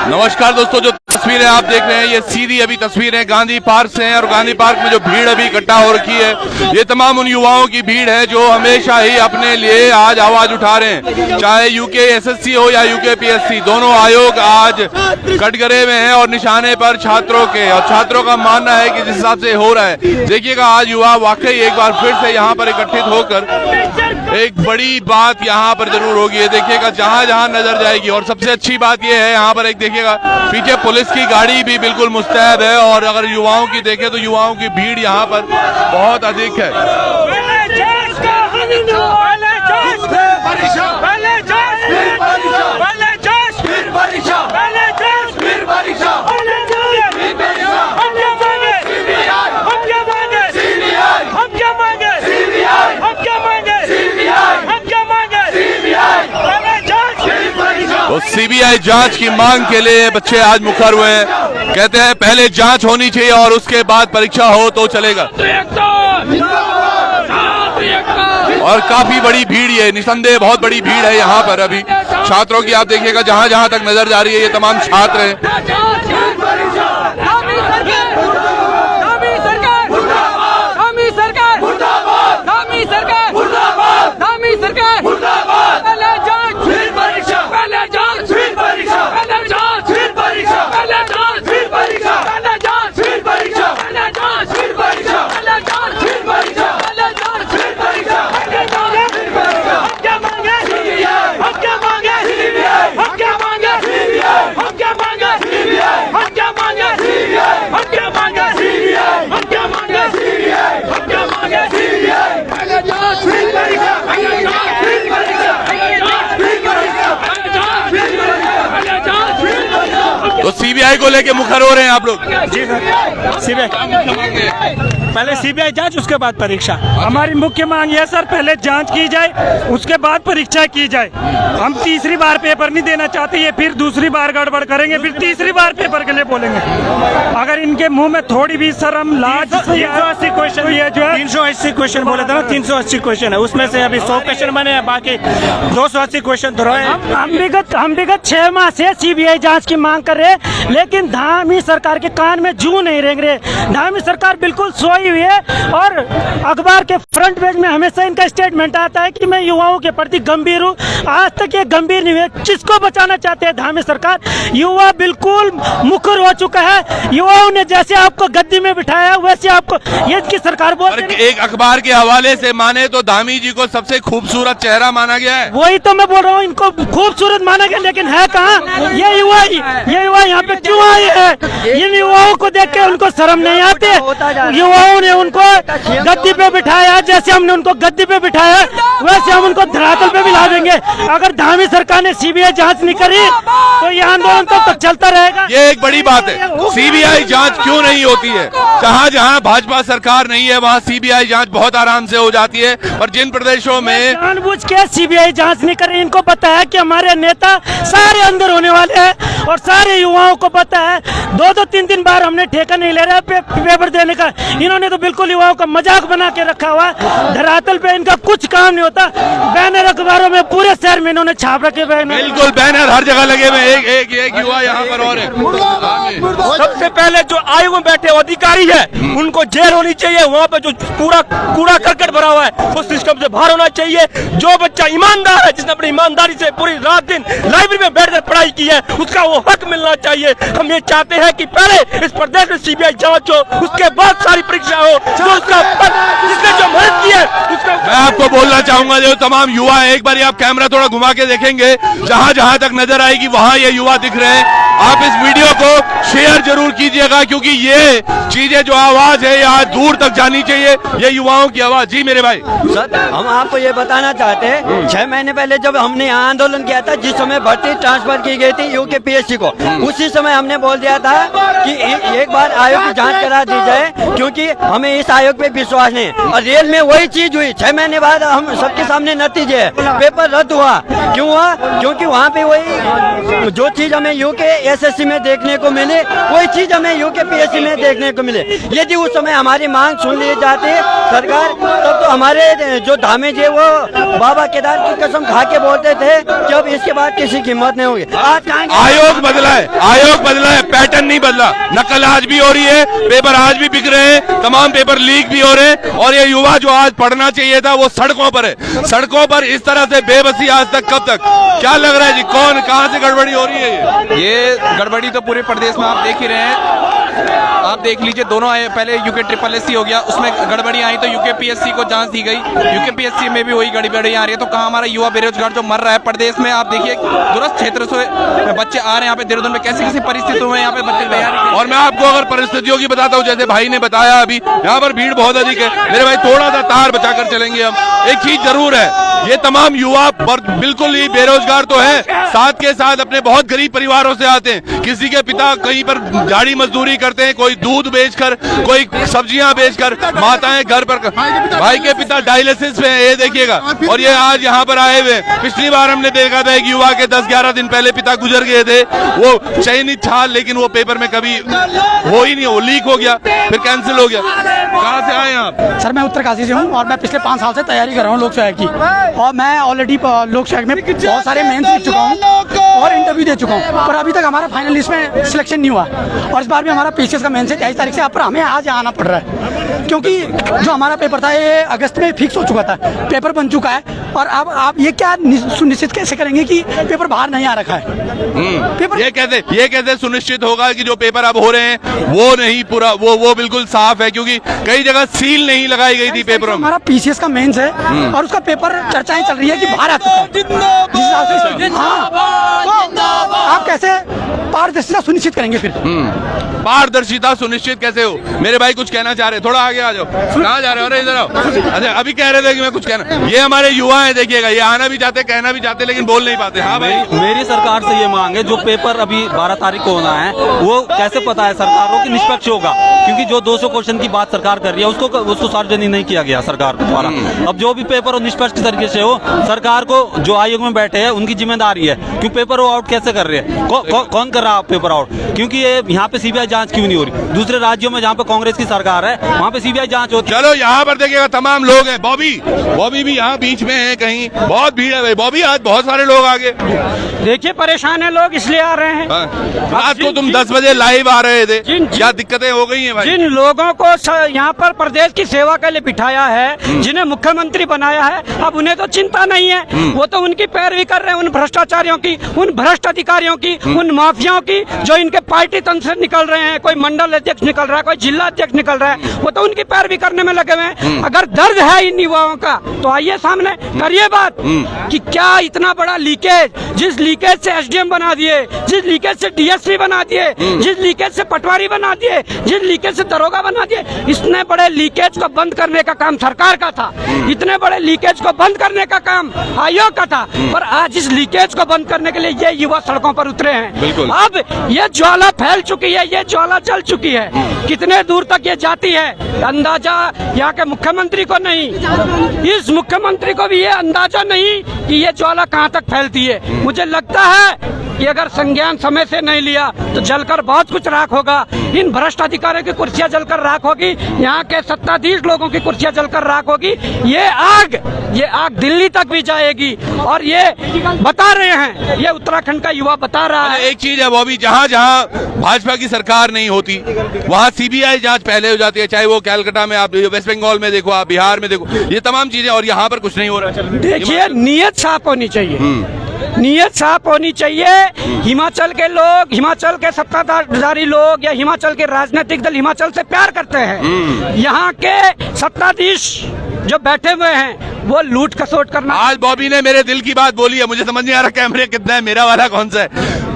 नमस्कार दोस्तों, जो तस्वीरें आप देख रहे हैं ये सीधी अभी तस्वीरें गांधी पार्क से हैं और गांधी पार्क में जो भीड़ अभी इकट्ठा हो रखी है ये तमाम उन युवाओं की भीड़ है जो हमेशा ही अपने लिए आज आवाज उठा रहे हैं। चाहे यूके एसएससी हो या यूके पीएससी, दोनों आयोग आज कटघरे में हैं और निशाने पर छात्रों के, और छात्रों का मानना है कि जिस हिसाब से हो रहा है, देखिएगा आज युवा वाकई एक बार फिर से यहाँ पर एकत्रित होकर एक बड़ी बात यहाँ पर जरूर होगी। देखिएगा जहां जहां नजर जाएगी, और सबसे अच्छी बात यह है यहाँ पर एक देखिएगा पीछे पुलिस की गाड़ी भी बिल्कुल मुस्तैद है, और अगर युवाओं की देखें तो युवाओं की भीड़ यहाँ पर बहुत अधिक है। तो सीबीआई जांच की मांग के लिए बच्चे आज मुखर हुए हैं। कहते हैं पहले जांच होनी चाहिए और उसके बाद परीक्षा हो तो चलेगा। और काफी बड़ी भीड़ है, निसंदेह बहुत बड़ी भीड़ है यहाँ पर। अभी छात्रों की आप देखिएगा जहां जहां तक नजर जा रही है, ये तमाम छात्र हैं। तो सीबीआई को लेके मुखर हो रहे हैं आप लोग? जी सर, सीबीआई पहले सीबीआई जांच उसके बाद परीक्षा। हमारी मुख्य मांग है सर, पहले जांच की जाए उसके बाद परीक्षा की जाए। हम तीसरी बार पेपर नहीं देना चाहते, ये फिर दूसरी बार गड़बड़ करेंगे, फिर तीसरी बार पेपर के लिए बोलेंगे। अगर इनके मुंह में थोड़ी भी शर्म लाज, 380 क्वेश्चन, ये जो है 380 क्वेश्चन बोले थे ना, 380 क्वेश्चन है, उसमें से अभी 100 क्वेश्चन बने हैं, बाकी 280 क्वेश्चन तो रहे। हम विगत 6 माह से सीबीआई जांच की मांग कर रहे, लेकिन धामी सरकार के कान में जू नहीं रेंग रहे। धामी सरकार बिल्कुल सोई हुई है, और अखबार के फ्रंट पेज में हमेशा इनका स्टेटमेंट आता है कि मैं युवाओं के प्रति गंभीर हूँ। आज तक ये गंभीर नहीं हुए। किसको बचाना चाहते हैं धामी सरकार? युवा बिल्कुल मुखर हो चुका है। युवाओं ने जैसे आपको गद्दी में बिठाया वैसे आपको ये की सरकार बोल। एक अखबार के हवाले से माने तो धामी जी को सबसे खूबसूरत चेहरा माना गया है। वही तो मैं बोल रहा हूँ, इनको खूबसूरत माना गया, लेकिन है कहाँ ये युवा? यहाँ पे क्यों आए हैं? इन युवाओं को देख के उनको शर्म नहीं आती? युवाओं ने उनको गद्दी पे बिठाया, जैसे हमने उनको गद्दी पे बिठाया वैसे हम उनको धरातल पे भी ला देंगे। अगर धामी सरकार ने सीबीआई जांच नहीं करी तो ये आंदोलन तक चलता रहेगा। ये एक बड़ी बात है, सीबीआई जांच क्यों नहीं होती है? जहां जहां भाजपा सरकार नहीं है वहां सीबीआई जांच बहुत आराम से हो जाती है, और जिन प्रदेशों में जानबूझ के सीबीआई जांच नहीं कर रही, इनको पता है कि हमारे नेता सारे अंदर होने वाले हैं, और सारे युवाओं को पता है। 2-2, 3-3 बार हमने ठेका नहीं ले रहा पेपर देने का। इन्होंने तो बिल्कुल युवाओं का मजाक बना के रखा हुआ। धरातल पे इनका कुछ काम नहीं होता। बैनर अखबारों में पूरे शहर में इन्होंने छाप रखे बैनर, बिल्कुल बैनर हर जगह लगे हुए। एक युवा यहाँ पर और है। सबसे पहले जो आयोग में बैठे अधिकारी है उनको जेल होनी चाहिए। वहाँ पे जो पूरा कूड़ा करकट भरा हुआ है वो सिस्टम से बाहर होना चाहिए। जो बच्चा ईमानदार है, जिसने अपनी ईमानदारी से पूरी रात दिन लाइब्रेरी में बैठकर पढ़ाई की है, उसका वो हक मिलना चाहिए। हम ये चाहते हैं कि पहले इस प्रदेश में सीबीआई जांच हो, उसके बाद सारी परीक्षा हो। जो उसका जिसने जो मेहनत की है उसका। मैं आपको बोलना चाहूंगा जो तमाम युवा है, एक बार आप कैमरा थोड़ा घुमा के देखेंगे, जहां जहां तक नजर आएगी वहां ये युवा दिख रहे हैं। आप इस वीडियो को शेयर जरूर कीजिएगा, क्योंकि ये चीजें जो आवाज है यहाँ दूर तक जानी चाहिए, ये युवाओं की आवाज। जी मेरे भाई। सर, हम आपको ये बताना चाहते हैं, 6 महीने पहले जब हमने यहाँ आंदोलन किया था, जिस समय भर्ती ट्रांसफर की गई थी यूके पीएससी को, उसी समय हमने बोल दिया था कि एक बार आयोग की जांच करा दी जाए, क्योंकि हमें इस आयोग पे विश्वास नहीं। और रियल में वही चीज हुई। 6 महीने बाद हम सबके सामने नतीजे है, पेपर रद्द हुआ। क्यों हुआ? क्योंकि वहाँ पे वही जो चीज हमें यूके एसएससी में देखने को मिले, वही चीज हमें यूके पीएससी में देखने को मिले। यदि उस समय हमारी मांग सुन ली जाती सरकार, तब तो हमारे जो धामी जी वो बाबा केदार की कसम खा के बोलते थे कि अब इसके बाद किसी की हिम्मत नहीं होगी। आज आयोग बदला है, आयोग बदला है, पैटर्न नहीं बदला। नकल आज भी हो रही है, पेपर आज भी बिक रहे हैं, तमाम पेपर लीक भी हो रहे हैं, और ये युवा जो आज पढ़ना चाहिए था वो सड़कों पर है। सड़कों पर इस तरह से बेबसी आज तक कब तक? क्या लग रहा है जी, कौन कहां से गड़बड़ी हो रही है? ये गड़बड़ी तो पूरे प्रदेश में आप देख ही रहे हैं। आप देख लीजिए, दोनों आए, पहले यूके SSS हो गया, उसमें गड़बड़ी आई तो यूके PSC को जांच दी गई, यूके PSC में भी वही गड़बड़ी आ रही है। तो कहाँ हमारा युवा बेरोजगार जो मर रहा है प्रदेश में, आप देखिए दूरस्थ क्षेत्र से बच्चे आ रहे हैं यहाँ पे देहरादून में, कैसी कैसी परिस्थितियों में यहाँ पे बच्चे तैयारी। और मैं आपको अगर परिस्थितियों की बताता हूँ, जैसे भाई ने बताया अभी, यहाँ पर भीड़ बहुत अधिक है। मेरे भाई थोड़ा सा तार बचाकर चलेंगे हम। एक चीज जरूर है, ये तमाम युवा बिल्कुल ही बेरोजगार तो है, साथ के साथ अपने बहुत गरीब परिवारों से आते हैं। किसी के पिता कहीं पर झाड़ी मजदूरी करते हैं, कोई दूध बेचकर, कोई सब्जियां बेचकर, माताएं घर पर। भाई के पिता डायलिसिस में है, ये देखिएगा। और ये आज यहाँ पर आए हुए। पिछली बार हमने देखा था एक युवा के 10-11 दिन पहले पिता गुजर गए थे, वो चयनित था, लेकिन वो पेपर में कभी हो ही नहीं, वो लीक हो गया, फिर कैंसिल हो गया। कहाँ से आए आप? सर मैं उत्तरकाशी से हूँ और मैं पिछले 5 साल से तैयारी कर रहा हूँ लोक सेवक की, और मैं ऑलरेडी लोक सेवक में बहुत सारे मेंस लिख चुका हूँ और इंटरव्यू दे चुका हूँ, पर अभी तक हमारा फाइनल लिस्ट में सिलेक्शन नहीं हुआ। और इस बार भी हमारा PCS का मेंस है 23 तारीख से, पर हमें आज आना पड़ रहा है, क्योंकि जो हमारा पेपर था ये अगस्त में फिक्स हो चुका था, पेपर बन चुका है। और अब आप ये क्या सुनिश्चित कैसे करेंगे कि पेपर बाहर नहीं आ रखा है? पेपर ये कैसे सुनिश्चित होगा कि जो पेपर अब हो रहे हैं वो नहीं पूरा, वो बिल्कुल साफ है? क्योंकि कई जगह सील नहीं लगाई गई थी पेपरों में। हमारा PCS का मेंस है और उसका पेपर चर्चाएं चल रही है कि बाहर आ चुका है। जिस हिसाब से आप कैसे पारदर्शिता सुनिश्चित करेंगे फिर? पारदर्शिता सुनिश्चित कैसे हो? मेरे भाई कुछ कहना चाह रहे, थोड़ा आगे आ जाओ। कहाँ जा रहे हो? अरे इधर आओ। अच्छा, अभी कह रहे थे कि मैं कुछ कहना। ये हमारे युवा हैं, देखिएगा, ये आना भी चाहते, कहना भी चाहते, लेकिन बोल नहीं पाते। हाँ भाई, मेरी सरकार से ये मांग है, जो पेपर अभी 12 तारीख को होना है वो कैसे पता है सरकार को कि निष्पक्ष होगा? क्योंकि जो 200 क्वेश्चन की बात सरकार कर रही है उसको सार्वजनिक नहीं किया गया सरकार द्वारा। अब जो भी पेपर हो निष्पक्ष तरीके से हो, सरकार को जो आयोग में बैठे हैं उनकी जिम्मेदारी है। क्यों पेपर आउट कैसे कर रहे हैं? कौन कर रहा है पेपर आउट? क्योंकि ये यहाँ पे CBI जांच क्यों नहीं हो रही? दूसरे राज्यों में जहाँ पे कांग्रेस की सरकार है वहाँ पे CBI जांच होती है। चलो यहाँ पर देखिएगा तमाम लोग हैं। बॉबी भी यहाँ बीच में है, कहीं बहुत भीड़ है भाई। बॉबी, आज बहुत सारे लोग आगे। देखिए परेशान है लोग, इसलिए आ रहे हैं। रात को तुम 10 बजे लाइव आ रहे थे, क्या दिक्कतें हो गई हैं भाई? जिन लोगों को यहाँ पर प्रदेश की सेवा के लिए बिठाया है, जिन्हें मुख्यमंत्री बनाया है, अब उन्हें तो चिंता नहीं है। वो तो उनकी पैरवी कर रहे हैं, उन भ्रष्टाचारियों की, उन भ्रष्ट अधिकारियों की, उन माफियाओं की, जो इनके पार्टी तंत्र से निकल रहे हैं। कोई मंडल अध्यक्ष निकल रहा है, कोई जिला अध्यक्ष निकल रहा है, वो तो उनकी पैरवी करने में लगे हुए हैं। अगर दर्द है इन युवाओं का तो आइए सामने करिए बात कि क्या इतना बड़ा लीकेज, जिस लीकेज से SDM बना दिए, जिस लीकेज से DSP बना दिए, जिस लीकेज से पटवारी बना दिए, जिस लीकेज से दरोगा बना दिए, इतने बड़े लीकेज को बंद करने का काम सरकार का था, इतने बड़े लीकेज को बंद करने का काम आयोग का था। पर आज इस लीकेज को बंद करने के लिए ये युवा सड़कों पर उतरे हैं। अब ये ज्वाला फैल चुकी है, ये ज्वाला जल चुकी है। कितने दूर तक ये जाती है अंदाजा यहाँ के मुख्यमंत्री को नहीं, इस मुख्यमंत्री को भी ये अंदाजा नहीं कि ये ज्वाला कहाँ तक फैलती है। मुझे लगता है कि अगर संज्ञान समय से नहीं लिया तो जलकर बहुत कुछ राख होगा। इन भ्रष्ट अधिकारियों की कुर्सियां जलकर राख होगी, यहाँ के सत्ताधीश लोगों की कुर्सियां जलकर राख होगी। ये आग दिल्ली तक भी जाएगी। और ये बता रहे हैं, ये उत्तराखंड का युवा बता रहा है। एक चीज है बॉबी, जहाँ जहाँ भाजपा की सरकार नहीं होती वहाँ CBI जांच पहले हो जाती है, चाहे वो कैलकाटा में आप, वेस्ट बंगाल में देखो, आप बिहार में देखो, ये तमाम चीजें। और यहाँ पर कुछ नहीं हो रहा। देखिए नीयत साफ होनी चाहिए, नीयत साफ होनी चाहिए। हिमाचल के लोग, हिमाचल के सत्ताधारी लोग या हिमाचल के राजनीतिक दल हिमाचल से प्यार करते हैं। यहाँ के सत्ताधीश जो बैठे हुए हैं वो लूट खसोट करना। आज बॉबी ने मेरे दिल की बात बोली है, मुझे समझ नहीं आ रहा कैमरे कितना है, मेरा वाला कौन सा है,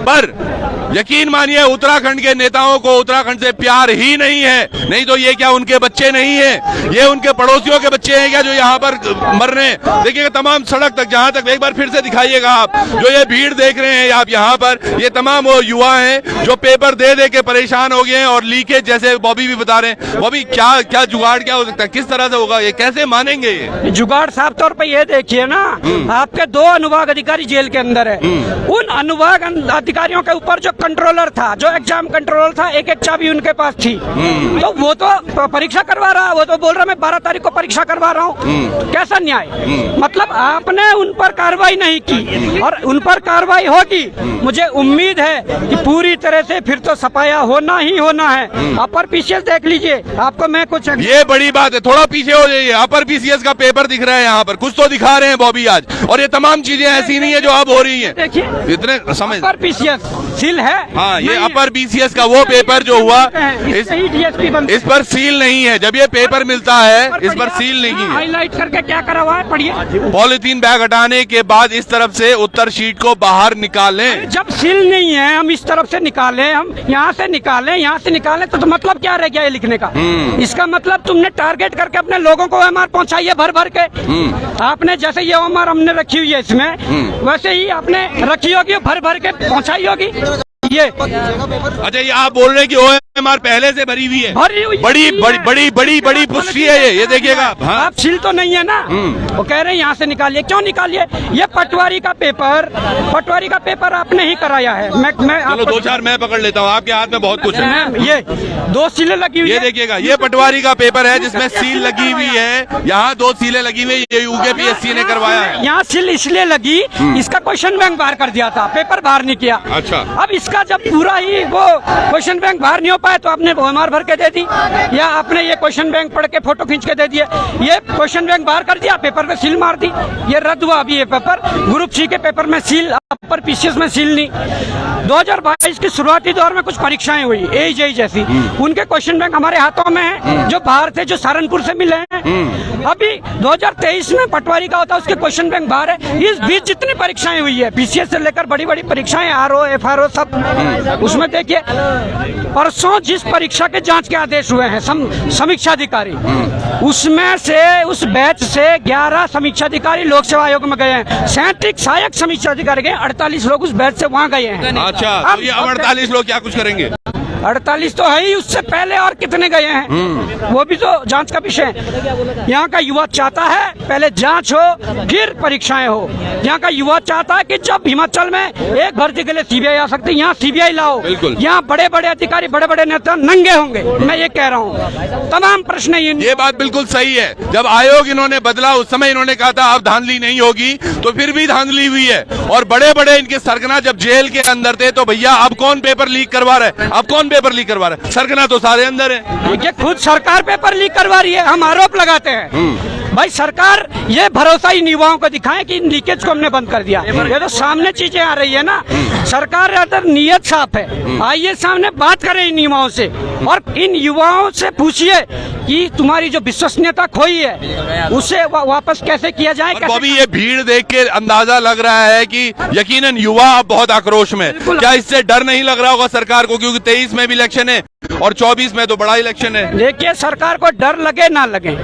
पर यकीन मानिए उत्तराखंड के नेताओं को उत्तराखंड से प्यार ही नहीं है। नहीं तो ये क्या उनके बच्चे नहीं है? ये उनके पड़ोसियों के बच्चे हैं क्या जो यहाँ पर मर रहे हैं? देखिएगा तमाम सड़क तक, जहाँ तक, एक बार फिर से दिखाइएगा आप, जो ये भीड़ देख रहे हैं आप यहाँ पर, ये तमाम वो युवा हैं जो पेपर दे दे के परेशान हो गए हैं। और लीकेज जैसे बॉबी भी बता रहे हैं। बॉबी, क्या जुगाड़ क्या हो सकता है? किस तरह से होगा ये? कैसे मानेंगे ये जुगाड़? साफ तौर पर ये देखिए ना, आपके 2 अनुभाग अधिकारी जेल के अंदर है। उन अनुभाग अधिकारियों के ऊपर जो कंट्रोलर था, जो एग्जाम कंट्रोलर था, एक एक चाबी उनके पास थी। तो वो तो परीक्षा करवा रहा, वो तो बोल रहा मैं 12 तारीख को परीक्षा करवा रहा हूँ। कैसा न्याय? मतलब आपने उन पर कार्रवाई नहीं की और उन पर कार्रवाई होगी। मुझे उम्मीद है कि पूरी तरह से फिर तो सफाया होना ही होना है। अपर पीसीएस देख लीजिए, आपको मैं कुछ, ये बड़ी बात है, थोड़ा पीछे हो जाइए। अपर पीसीएस का पेपर दिख रहा है यहाँ पर, कुछ तो दिखा रहे हैं बॉबी आज, और ये तमाम चीजें ऐसी नहीं है जो अब हो रही है। देखिए इतने समझ, अपर पीसीएस सील है। हाँ, ये नहीं है। अपर पीसीएस का वो पेपर जो हुआ, इससे ही डीएसपी बनता है। इस पर सील नहीं है। जब ये पेपर मिलता है इस पर सील नहीं है। हाईलाइट करके क्या करा हुआ है, पढ़िए। पॉलिथीन बैग हटाने के बाद इस तरफ से उत्तर शीट को बाहर निकालें। जब सील नहीं है, हम इस तरफ से निकालें, हम यहाँ से निकालें, यहाँ से निकालें, तो मतलब क्या रह गया ये लिखने का? इसका मतलब तुमने टारगेट करके अपने लोगों को ओएमआर पहुँचाई है भर भर के। आपने जैसे ये ओएमआर हमने रखी हुई है इसमें, वैसे ही आपने रखी होगी, भर भर के पहुँचाई होगी। ये अच्छा, ये आप बोल रहे हैं कि ओएमआर पहले से भरी हुई है? भरी हुई बड़ी बड़ी बड़ी बड़ी बड़ी पुष्टि है ये देखिएगा आप। हाँ। आप सील तो नहीं है ना, वो कह रहे हैं यहाँ से निकालिए। क्यों निकालिए? ये पटवारी का पेपर आपने ही कराया है। मैं चलो 2-4 मैं पकड़ लेता हूँ, आपके हाथ में बहुत कुछ है। ये 2 सीलें लगी हुई ये है। देखिएगा, ये पटवारी का पेपर है जिसमें सील लगी हुई है। यहाँ 2 सीलें लगी हुई, ये यूकेपीएससी ने करवाया है। यहाँ सील इसलिए लगी, इसका क्वेश्चन बैंक बाहर कर दिया था, पेपर बाहर नहीं किया। अच्छा। अब इसका जब पूरा ही वो क्वेश्चन बैंक बाहर नहीं हो पाया तो आपने ओएमआर भर के दे दी, या आपने ये क्वेश्चन बैंक पढ़ के फोटो खींच के दे दिए। ये क्वेश्चन बैंक बाहर कर दिया, पेपर पे सील मार दी, ये रद्द हुआ। अभी ये पेपर ग्रुप सी के पेपर में सील, अपर पीसीएस में सील नहीं। 2022 के शुरुआती दौर में कुछ परीक्षाएं हुई एजेई जैसी, उनके क्वेश्चन बैंक हमारे हाथों में है, जो बाहर थे, जो सहारनपुर से मिले हैं। अभी 2023 में पटवारी का होता है, उसके क्वेश्चन बैंक बाहर है। इस बीच जितनी परीक्षाएं हुई है, पीसीएस से लेकर बड़ी बड़ी परीक्षाएं, आरओ एफआरओ सब, उसमें देखिए परसों जिस परीक्षा के जांच के आदेश हुए हैं समीक्षा अधिकारी, उसमें से उस बैच से 11 समीक्षा अधिकारी लोक सेवा आयोग में गए हैं। 37 सहायक समीक्षा अधिकारी गए, 48 लोग उस बैच से वहाँ गए हैं। अच्छा, तो ये 48 लोग क्या कुछ करेंगे? 48 तो है ही, उससे पहले और कितने गए हैं, वो भी तो जांच का विषय है। यहाँ का युवा चाहता है पहले जांच हो फिर परीक्षाएं हो। यहाँ का युवा चाहता है कि जब हिमाचल में एक भर्ती के लिए सीबीआई आ सकती है, यहाँ सीबीआई लाओ। यहाँ बड़े बड़े अधिकारी, बड़े बड़े नेता नंगे होंगे, मैं ये कह रहा हूँ। तमाम प्रश्न ये बात बिल्कुल सही है। जब आयोग इन्होंने बदला, उस समय इन्होंने कहा था अब धांधली नहीं होगी, तो फिर भी धांधली हुई है। और बड़े बड़े इनके सरगना जब जेल के अंदर थे, तो भैया अब कौन पेपर लीक करवा रहा है? अब कौन पेपर लीक करवा रहा है? सरगना तो सारे अंदर है। ये खुद सरकार पेपर लीक करवा रही है, हम आरोप लगाते हैं। भाई सरकार ये भरोसा इन युवाओं को दिखाए कि इन लीकेज को हमने बंद कर दिया। ये तो सामने चीजें आ रही है ना, सरकार अगर नियत साफ है, आइए सामने बात करें इन युवाओं से, और इन युवाओं से पूछिए कि तुम्हारी जो विश्वसनीयता खोई है उसे वापस कैसे किया जाए। और बॉबी, ये भीड़ देख के अंदाजा लग रहा है कि यकीनन युवा अब बहुत आक्रोश में। क्या इससे डर नहीं लग रहा होगा सरकार को? क्योंकि 23 में भी इलेक्शन है और 24 में तो बड़ा इलेक्शन है। देखिए, सरकार को डर लगे ना लगे,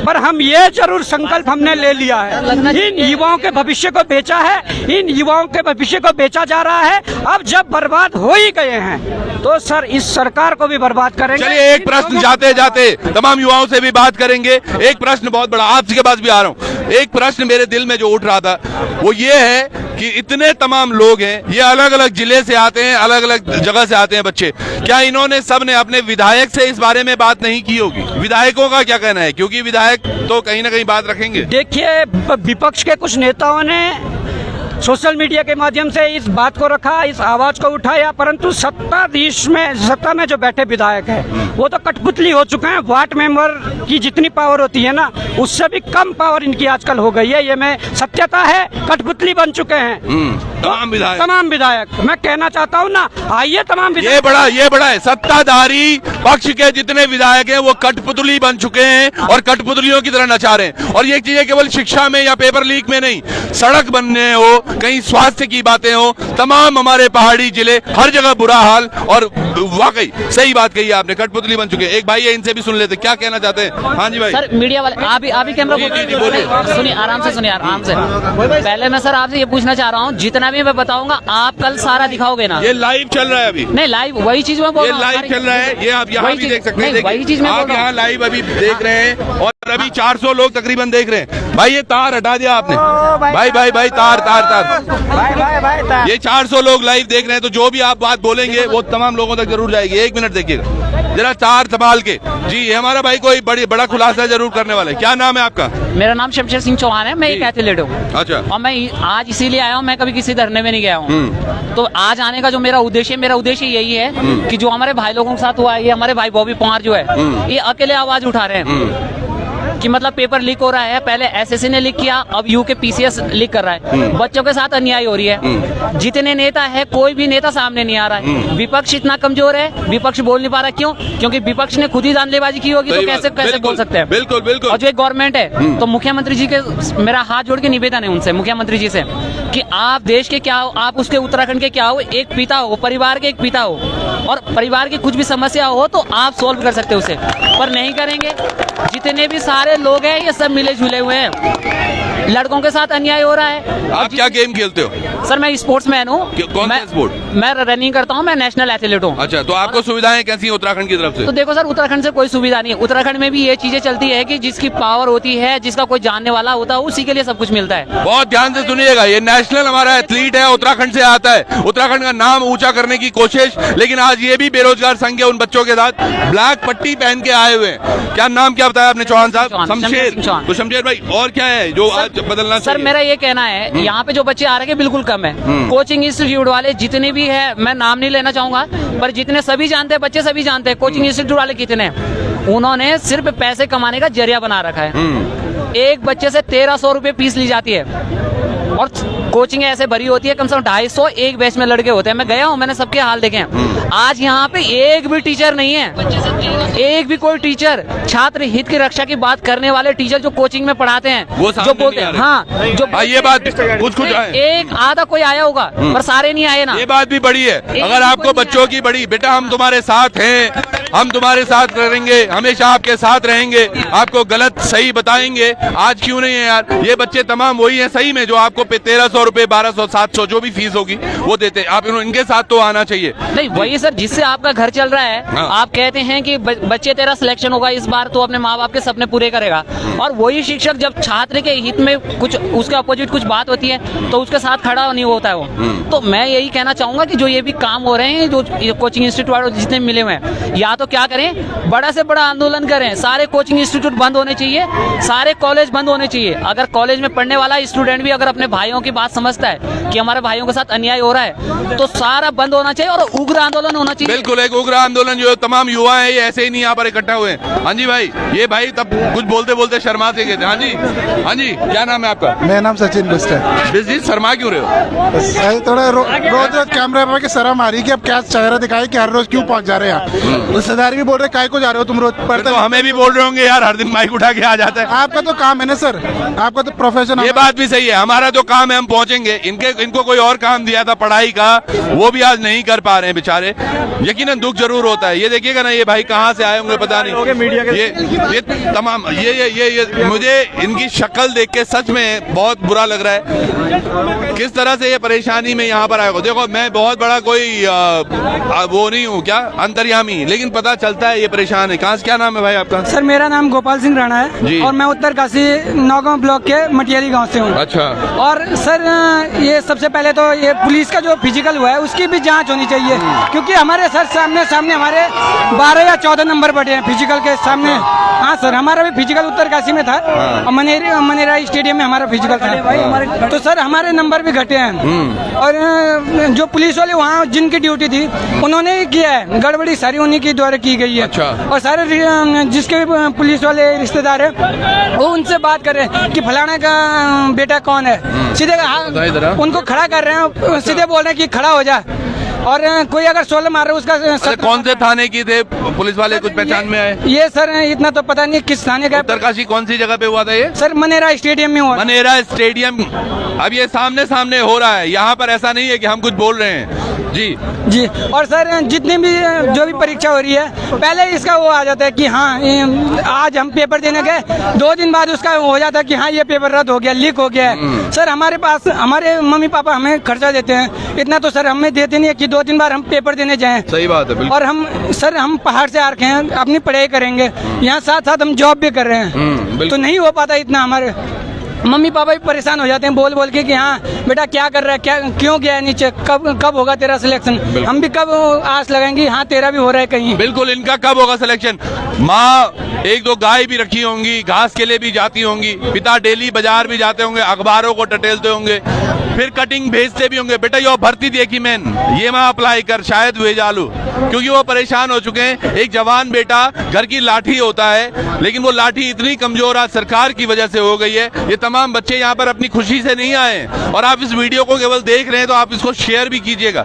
पर हम ये जरूर संकल्प हमने ले लिया है, इन युवाओं के भविष्य को बेचा है, इन युवाओं के भविष्य को बेचा जा रहा है। अब जब बर्बाद हो ही गए हैं तो सर इस सरकार को भी बर्बाद करेंगे। चलिए, एक प्रश्न जाते जाते तमाम युवाओं से भी बात करेंगे। एक प्रश्न बहुत बड़ा, आपके पास भी आ रहा हूँ। एक प्रश्न मेरे दिल में जो उठ रहा था वो ये है कि इतने तमाम लोग हैं, ये अलग अलग जिले से आते हैं, अलग अलग जगह से आते हैं बच्चे, क्या इन्होंने सब ने अपने विधायक से इस बारे में बात नहीं की होगी? विधायकों का क्या कहना है? क्योंकि विधायक तो कहीं ना कहीं बात रखेंगे। देखिए, विपक्ष के कुछ नेताओं ने सोशल मीडिया के माध्यम से इस बात को रखा, इस आवाज को उठाया, परंतु सत्ता में जो बैठे विधायक हैं वो तो कठपुतली हो चुके हैं। वार्ड मेंबर की जितनी पावर होती है ना, उससे भी कम पावर इनकी आजकल हो गई है। ये में सत्यता है, कठपुतली बन चुके हैं तमाम विधायक। मैं कहना चाहता हूँ ना, आइए तमाम विधायक, ये बड़ा है, सत्ताधारी पक्ष के जितने विधायक हैं वो कठपुतली बन चुके हैं और कठपुतलियों की तरह नचा रहे हैं। और ये चीजें केवल शिक्षा में या पेपर लीक में नहीं, सड़क बनने हो, कहीं स्वास्थ्य की बातें हो, तमाम हमारे पहाड़ी जिले, हर जगह बुरा हाल। और वाकई सही बात कही आपने, कठपुतली बन चुके हैं। एक भाई है, इनसे भी सुन लेते, क्या कहना चाहते हैं? हाँ जी भाई। सर, मीडिया वाले आप ही कैमरा सुनिए, आराम से सुनिए, आराम से। पहले मैं सर आपसे ये पूछना चाह रहा हूँ, जितना भी मैं बताऊंगा आप कल सारा दिखाओगे ना? ये लाइव चल रहा है अभी। नहीं, लाइव वही चीज मैं बोल रहा हूँ, ये लाइव चल रहा है, ये आप यहाँ भी देख सकते हैं। वही चीज मैं आप यहाँ लाइव अभी देख रहे हैं और अभी 400 लोग तकरीबन देख रहे हैं। भाई ये तार हटा दिया आपने। भाई तार। ये 400 लोग लाइव देख रहे हैं, तो जो भी आप बात बोलेंगे वो तमाम लोगों तक जरूर जाएगी। 1 मिनट देखिएगा जरा, तार संभाल के। जी ये हमारा भाई कोई बड़ा खुलासा जरूर करने वाला है। क्या नाम है आपका? मेरा नाम शमशेर सिंह चौहान है, मैं एक एथलीट हूँ। अच्छा। और मैं आज इसीलिए आया हूँ, मैं कभी किसी धरने में नहीं गया हूँ। तो आज आने का जो मेरा उद्देश्य यही है कि जो हमारे भाई लोगों के साथ हुआ है, ये हमारे भाई बॉबी पवार जो है, ये अकेले आवाज उठा रहे हैं कि मतलब पेपर लीक हो रहा है। पहले एसएससी ने लीक किया, अब यूके पीसीएस लीक कर रहा है। बच्चों के साथ अन्याय हो रही है। जितने नेता है, कोई भी नेता सामने नहीं आ रहा है। विपक्ष इतना कमजोर है, विपक्ष बोल नहीं पा रहा। क्यों? क्योंकि विपक्ष ने खुद ही धांधलीबाजी की होगी, तो कैसे बोल सकते हैं? बिल्कुल बिल्कुल। और जो एक गवर्नमेंट है, तो मुख्यमंत्री जी के मेरा हाथ जोड़ के निवेदन है उनसे, मुख्यमंत्री जी से, कि आप देश के क्या हो, आप उसके उत्तराखंड के क्या हो, एक पिता हो, परिवार के एक पिता हो, और परिवार की कुछ भी समस्या हो तो आप सोल्व कर सकते हो उसे, पर नहीं करेंगे। जितने भी सारे लोग हैं ये सब मिले जुले हुए हैं। लड़कों के साथ अन्याय हो रहा है। आप क्या गेम खेलते हो? सर मैं स्पोर्ट्समैन हूँ। कौन सा स्पोर्ट? मैं रनिंग करता हूँ, मैं नेशनल एथलीट हूँ। अच्छा, तो आपको सुविधाएं कैसी हैं उत्तराखंड की तरफ से? तो देखो सर, उत्तराखंड से कोई सुविधा नहीं है। उत्तराखंड में भी ये चीजें चलती है कि जिसकी पावर होती है, जिसका कोई जानने वाला होता है, उसी के लिए सब कुछ मिलता है। बहुत ध्यान से सुनिएगा, ये नेशनल हमारा एथलीट है, उत्तराखंड से आता है, उत्तराखंड का नाम ऊंचा करने की कोशिश। लेकिन आज ये भी बेरोजगार संघ है उन बच्चों के साथ, ब्लैक पट्टी पहन के आए हुए हैं। क्या नाम क्या बताया आपने? चौहान साहब। शमशेर। तो शमशेर भाई, और क्या है जो आज बदलना? सर मेरा ये कहना है, यहाँ पे जो बच्चे आ रहे हैं बिल्कुल कम है। कोचिंग इंस्टीट्यूट वाले जितने भी है, मैं नाम नहीं लेना चाहूंगा, पर जितने सभी जानते हैं, बच्चे सभी जानते हैं कोचिंग इंस्टीट्यूट वाले कितने हैं। उन्होंने सिर्फ पैसे कमाने का जरिया बना रखा है। एक बच्चे से 1300 रुपए फीस ली जाती है, और कोचिंग ऐसे भरी होती है, कम से कम 250 एक बैच में लड़के होते हैं। मैं गया हूँ, मैंने सबके हाल देखे हैं। आज यहाँ पे एक भी टीचर नहीं है, एक भी कोई टीचर, छात्र हित की रक्षा की बात करने वाले टीचर जो कोचिंग में पढ़ाते हैं, वो जो बोलते हैं, हाँ, जो ये बात कुछ एक आधा कोई आया होगा, पर सारे नहीं आए ना। ये बात भी बड़ी है। अगर आपको बच्चों की बड़ी, बेटा हम तुम्हारे साथ हैं, हम तुम्हारे साथ रहेंगे, हमेशा आपके साथ रहेंगे, आपको गलत सही बताएंगे। आज क्यों नहीं है यार? ये बच्चे तमाम वही हैं सही में जो आपको 1300 रुपए, 1200, 700 जो भी फीस होगी वो देते हैं। आप इनके साथ तो आना चाहिए। नहीं वही सर, जिससे आपका घर चल रहा है। हाँ। आप कहते हैं कि बच्चे तेरा सिलेक्शन होगा इस बार, तो अपने माँ बाप के सपने पूरे करेगा। और वही शिक्षक जब छात्र के हित में कुछ उसके अपोजिट कुछ बात होती है, तो उसके साथ खड़ा नहीं होता है वो। तो मैं यही कहना चाहूंगा कि जो ये भी काम हो रहे हैं, जो कोचिंग इंस्टीट्यूट वाले जितने मिले हुए हैं, या तो क्या करें, बड़ा से बड़ा आंदोलन करें, सारे कोचिंग इंस्टीट्यूट बंद होने चाहिए, सारे कॉलेज बंद होने चाहिए। अगर कॉलेज में पढ़ने वाला स्टूडेंट भी अगर अपने भाइयों की बात समझता है कि हमारे भाइयों के साथ अन्याय हो रहा है, तो सारा बंद होना चाहिए और उग्र आंदोलन होना चाहिए। बिल्कुल, एक उग्र आंदोलन जो तमाम युवा है ये ऐसे ही नहीं यहाँ पर इकट्ठा हुए हैं। हाँ जी भाई, ये भाई तब कुछ बोलते बोलते शर्मा से गए थे। हाँ जी, हाँ जी, क्या नाम है आपका? मेरा नाम सचिन बिस्ट है। जी, शर्मा क्यों रहे हो? सही थोड़ा रोज कैमरे पर की शर्म आ रही कि अब क्या चेहरा दिखाए कि हर रोज क्यों पहुंच जा रहे हैं यहाँ। रिश्तेदार भी बोल रहे काय को जा रहे हो तुम रोज पढ़ते? तो हमें भी बोल रहे होंगे यार, हर दिन माइक उठा के आ जाता है। आपका तो काम है ना सर, आपका तो प्रोफेशन। ये बात भी सही है, हमारा जो काम है हम पहुंचेंगे। इनको कोई और काम दिया था पढ़ाई का, वो भी आज नहीं कर पा रहे हैं बेचारे। यकीनन दुख जरूर होता है। ये देखिएगा ना, ये भाई कहाँ से आए होंगे पता नहीं। ये तमाम ये मुझे इनकी शक्ल देख के सच में बहुत बुरा लग रहा है, किस तरह से ये परेशानी में यहाँ पर आए हो। देखो मैं बहुत बड़ा कोई वो नहीं हूँ क्या अंतर्यामी, लेकिन पता चलता है ये परेशान है। कहाँ से? क्या नाम है भाई आपका? सर मेरा नाम गोपाल सिंह राणा है और मैं उत्तरकाशी नौगांव ब्लॉक के मटियाली गांव से हूँ। अच्छा। और सर ये सबसे पहले तो ये पुलिस का जो फिजिकल हुआ है उसकी भी जांच होनी चाहिए, क्योंकि हमारे सर सामने हमारे 12 या 14 नंबर बढ़े हैं फिजिकल के सामने। हाँ सर, हमारा भी फिजिकल उत्तरकाशी में था और मनेरा स्टेडियम में हमारा फिजिकल था। तो सर हमारे नंबर भी घटे हैं। और जो पुलिस वाले वहाँ जिनकी ड्यूटी थी उन्होंने ही किया है, गड़बड़ी सारी उन्हीं के द्वारा की गई है। अच्छा। और सारे जिसके भी पुलिस वाले रिश्तेदार है वो उनसे बात कर रहे हैं कि फलाना का बेटा कौन है, सीधे उनको खड़ा कर रहे हैं, सीधे बोल रहे हैं कि खड़ा हो जा। और कोई अगर 16 मार रहा है उसका कौन से थाने की थे पुलिस वाले, कुछ पहचान में आए? ये सर इतना तो पता नहीं किस थाने का। उत्तरकाशी कौन सी जगह पे हुआ था ये? सर मनेरा स्टेडियम में हुआ। मनेरा स्टेडियम अब ये सामने सामने हो रहा है, यहाँ पर ऐसा नहीं है कि हम कुछ बोल रहे हैं। जी और सर जितनी भी जो भी परीक्षा हो रही है पहले इसका वो आ जाता है कि हाँ आज हम पेपर देने गए, 2 दिन बाद उसका हो जाता है कि हाँ ये पेपर रद्द हो गया, लीक हो गया है। सर हमारे पास हमारे मम्मी पापा हमें खर्चा देते हैं, इतना तो सर हमें देते नहीं है कि 2 दिन बाद हम पेपर देने जाएं। सही बात है बिल्कुल। और हम पहाड़ से आ रखे हैं, अपनी पढ़ाई करेंगे, यहाँ साथ साथ हम जॉब भी कर रहे हैं, तो नहीं हो पाता इतना। हमारे मम्मी पापा भी परेशान हो जाते हैं बोल बोल के कि हाँ बेटा क्या कर रहा है, क्या क्यों गया है नीचे, कब होगा तेरा सिलेक्शन। हम भी कब आस लगाएंगे हाँ तेरा भी हो रहा है कहीं। बिल्कुल, इनका कब होगा सिलेक्शन। माँ 1-2 गाय भी रखी होंगी, घास के लिए भी जाती होंगी, पिता डेली बाजार भी जाते होंगे, अखबारों को टटेलते होंगे, फिर कटिंग भेजते भी होंगे, बेटा यो भर्ती देखी मैन ये मैं अप्लाई कर शायद हुए जालू, क्योंकि वो परेशान हो चुके हैं। एक जवान बेटा घर की लाठी होता है, लेकिन वो लाठी इतनी कमजोर आज सरकार की वजह से हो गई है। ये तमाम बच्चे यहाँ पर अपनी खुशी से नहीं आए, और आप इस वीडियो को केवल देख रहे हैं तो आप इसको शेयर भी कीजिएगा,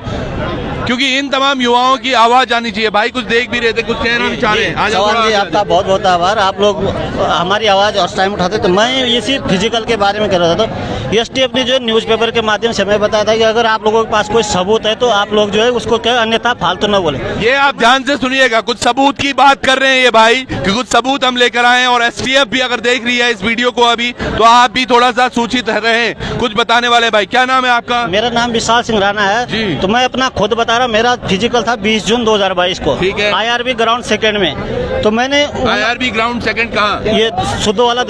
क्योंकि इन तमाम युवाओं की आवाज आनी चाहिए। भाई कुछ देख भी रहे थे, कुछ कहना भी चाह रहे हैं। चौहान जी आपका बहुत बहुत आभार, आप लोग हमारी आवाज़ और टाइम उठाते। तो मैं इसी फिजिकल के बारे में कह रहा था, तो एसटीएफ ने जो न्यूज़पेपर के माध्यम से हमें बताया था कि अगर आप लोगों के पास कोई सबूत है तो आप लोग जो है उसको क्या, अन्यथा फालतू न बोले। ये आप ध्यान से सुनिएगा, कुछ सबूत की बात कर रहे हैं ये भाई कि कुछ सबूत हम लेकर आए हैं, और एसटीएफ भी अगर देख रही है इस वीडियो को अभी, तो आप भी थोड़ा सा सूचित रहे कुछ बताने वाले। भाई क्या नाम है आपका? मेरा नाम विशाल सिंह राणा है। तो मैं अपना खुद बता रहा, मेरा फिजिकल था 20 जून 2022 को, ठीक है। IRB ग्राउंड सेकंड में। तो मैंने IRB ग्राउंड सेकंड कहाँ? ये सुद्धोवाला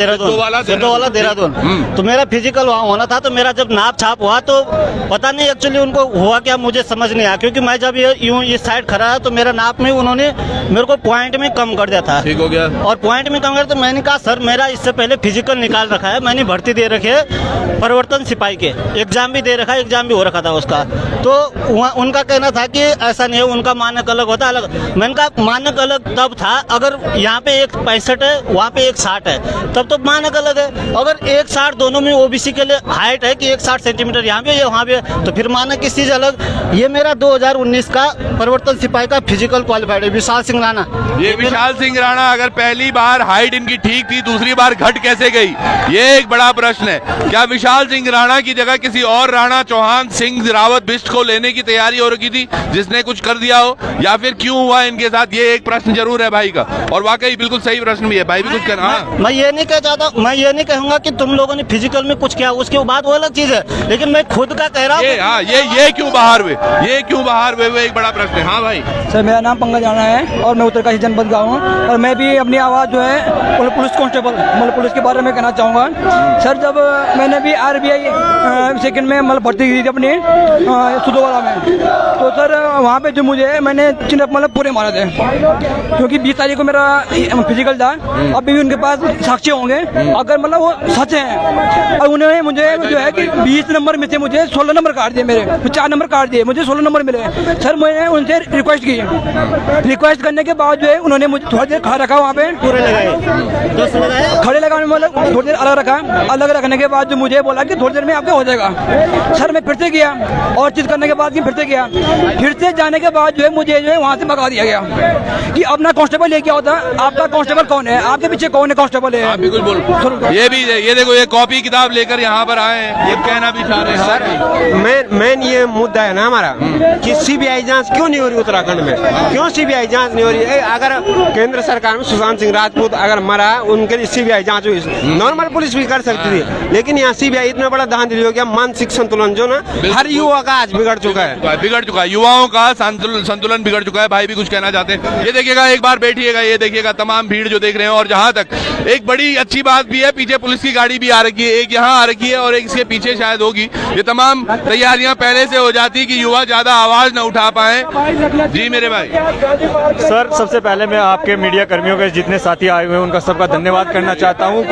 देहरादून। तो मेरा फिजिकल वहाँ होना था। तो मेरा जब नाप छाप हुआ तो पता नहीं एक्चुअली उनको हुआ क्या, मुझे समझ नहीं आया, क्योंकि मैं जब यूं इस साइड खड़ा है तो मेरा नाप में उन्होंने मेरे को पॉइंट में कम कर दिया था। ठीक हो गया। और पॉइंट में कम कर, तो मैंने कहा सर मेरा इससे पहले फिजिकल निकाल रखा है, मैंने भर्ती दे रखी है परिवर्तन सिपाही के, एग्जाम भी दे रखा है, एग्जाम भी हो रखा था उसका। तो उनका कहना था कि ऐसा नहीं है, उनका मानक अलग होता है अलग। मैंने कहा मानक अलग तब था अगर यहाँ पे 1.65 है वहाँ पे 1.60 है, तब तो मानक अलग है। अगर 1.60 दोनों में ओबीसी के लिए हाइट है कि 1.60 सेंटीमीटर यहाँ पे है वहाँ पे, तो फिर मानक किस चीज अलग। ये मेरा 2019 का परिवर्तन सिपाही का फिजिकल क्वालिफाइड है, विशाल सिंह राणा। ये विशाल सिंह राणा, अगर पहली बार हाइट इनकी ठीक थी, दूसरी बार घट कैसे गई, ये एक बड़ा प्रश्न है। क्या विशाल सिंह राणा की जगह किसी और राणा, चौहान, सिंह, रावत, बिष्ट को लेने की तैयारी हो रखी थी जिसने कुछ कर दिया हो, या फिर क्यों हुआ इनके साथ, ये एक प्रश्न जरूर है भाई का, और वाकई बिल्कुल सही प्रश्न भी है। भाई भी कुछ कहना? मैं ये नहीं कह चाहता, मैं ये नहीं कहूंगा कि तुम लोगों ने फिजिकल में कुछ किया, उसके बाद वो अलग चीज है, लेकिन मैं खुद का कह रहा हूँ। ये क्यों बाहर हुए, ये क्यों बाहर हुए, वो एक बड़ा प्रश्न है। हाँ भाई सर मेरा नाम पंकज राणा है और मैं उत्तरकाशी जनपद का हूँ, और मैं भी अपनी आवाज़ जो है पुलिस कांस्टेबल मतलब पुलिस के बारे में कहना चाहूँगा। सर जब मैंने भी RBI सेकंड में मतलब भर्ती की थी अपनी सुद्धोवाला में, तो सर वहाँ पे जो मैंने चिन्ह मतलब पूरे मारे थे, क्योंकि 20 तारीख को मेरा फिजिकल था। अभी भी उनके पास साक्ष्य होंगे अगर मतलब वो सच है, और उन्होंने मुझे जो है कि 20 नंबर में से मुझे 16 नंबर काट दिए, मेरे 4 नंबर काट दिए, मुझे 16 नंबर मिले। सर मैंने उनसे रिक्वेस्ट की, रिक्वेस्ट करने के बाद जो है उन्होंने मुझे थोड़ी देर खड़ा रखा वहाँ पे, खड़े लगाने मतलब थोड़ी देर अलग रखा, अलग रखने के बाद जो मुझे बोला कि थोड़ी देर में आपका हो जाएगा। सर मैं फिर से गया और चीज करने के बाद फिर से गया, फिर से जाने के बाद जो है मुझे जो है वहाँ से भगा दिया गया कि अपना कांस्टेबल लेके होता, आपका कांस्टेबल कौन है, आपके पीछे कौन है कांस्टेबल है। बिल्कुल बोल, ये भी ये देखो ये कॉपी किताब लेकर यहाँ पर आए हैं, ये कहना भी चाह रहे हैं। सर मेन ये मुद्दा है ना हमारा कि सीबीआई जांच क्यों नहीं हो रही उत्तराखंड में, क्यों सीबीआई जांच नहीं हो रही है। अगर केंद्र सरकार में सुशांत सिंह राजपूत अगर मरा, उनके लिए सीबीआई जांच हुई, नॉर्मल पुलिस भी कर सकती थी, लेकिन यहाँ सीबीआई इतना बड़ा धांधली हो गया। मानसिक संतुलन जो ना हर युवा का आज बिगड़ चुका है, युवाओं का संतुलन बिगड़ चुका है। भाई भी कुछ कहना चाहते हैं। ये देखिएगा, एक बार बैठिएगा, ये देखिएगा तमाम भीड़ जो देख रहे हैं। और जहां तक एक बड़ी अच्छी बात भी है, पीछे पुलिस की गाड़ी भी आ रखी है, एक यहाँ आ रखी है और एक इसके पीछे शायद होगी। ये तमाम तैयारियां पहले से हो जाती कि युवा ज्यादा आवाज न उठा पाए। जी मेरे भाई। सर सबसे पहले मैं आपके मीडिया कर्मियों के जितने साथी आए हुए हैं उनका सबका धन्यवाद करना चाहता हूं।